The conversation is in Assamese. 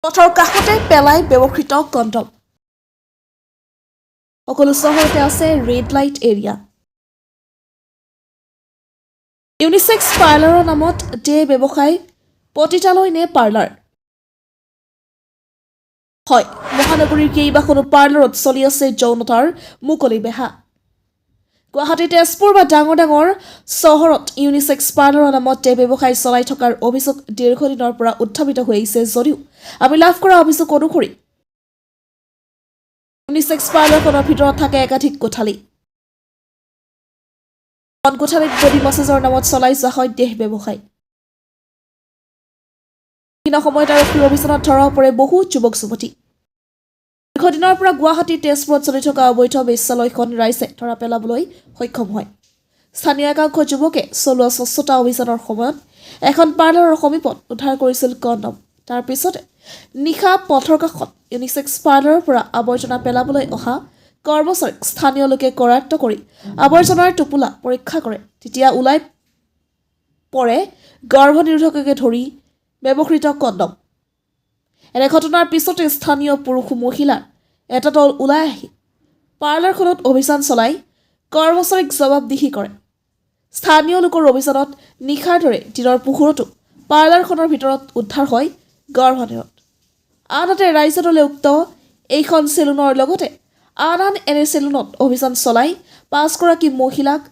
পথৰ কাষতে পেলাই ব্যৱহৃত কণ্ডম সকলো চহৰতে আছে ৰেড লাইট এৰিয়া ইউনিসেক্স পাৰ্লাৰৰ নামত ডে ব্যৱসায় পতিতালয় নে পাৰ্লাৰ হয় মহানগৰীৰ কেইবাখনো পাৰ্লাৰত চলি আছে যৌনতাৰ মুকলি বেহা গুৱাহাটী তেজপুৰ বা ডাঙৰ ডাঙৰ চহৰত ইউনিসেক্স পাৰ্লাৰৰ নামত ডে ব্যৱসায় চলাই থকাৰ অভিযোগ দীৰ্ঘদিনৰ পৰা উত্থাপিত হৈ আহিছে যদিও আমি লাভ কৰা অভিযোগ অনুসৰি ইউনিসেক্স পাৰ্লাৰখনৰ ভিতৰত থাকে একাধিক কোঠালি কোঠালিত বডি মাছাজৰ নামত চলাই যোৱা হয় দেহ ব্যৱসায় বিভিন্ন সময়ত আৰক্ষীৰ অভিযানত ধৰা পৰে বহু যুৱক যুৱতী দীৰ্ঘদিনৰ পৰা গুৱাহাটী তেজপুৰত চলি থকা অবৈধ বেশ্যালয়খন ৰাইজে ধৰা পেলাবলৈ সক্ষম হয় স্থানীয় একাংশ যুৱকে চলোৱা স্বচ্ছতা অভিযানৰ সময়ত এখন পাৰ্লাৰৰ সমীপত উদ্ধাৰ কৰিছিল কণ্ডম তাৰ পিছতে নিশা পথৰ কাষত ইউনিসেক্স পাৰ্লাৰৰ পৰা আৱৰ্জনা পেলাবলৈ অহা কৰ্মচাৰীক স্থানীয় লোকে কৰায়ত্ব কৰি আৱৰ্জনাৰ টোপোলা পৰীক্ষা কৰে তেতিয়া ওলাই পৰে গৰ্ভনিৰোধককে ধৰি ব্যৱহৃত কণ্ডম এনে ঘটনাৰ পিছতে স্থানীয় পুৰুষ মহিলাৰ এটা দল ওলাই আহি পাৰ্লাৰখনত অভিযান চলাই কৰ্মচাৰীক জবাবদিহি কৰে স্থানীয় লোকৰ অভিযানত নিশাৰ দৰে দিনৰ পোহৰতো পাৰ্লাৰখনৰ ভিতৰত উদ্ধাৰ হয় গৰ্ভনিৰোধক আনহাতে ৰাইজৰ দলে উক্ত এইখন চেলুনৰ লগতে আন এনে চেলুনত অভিযান চলাই 5গৰাকী মহিলাক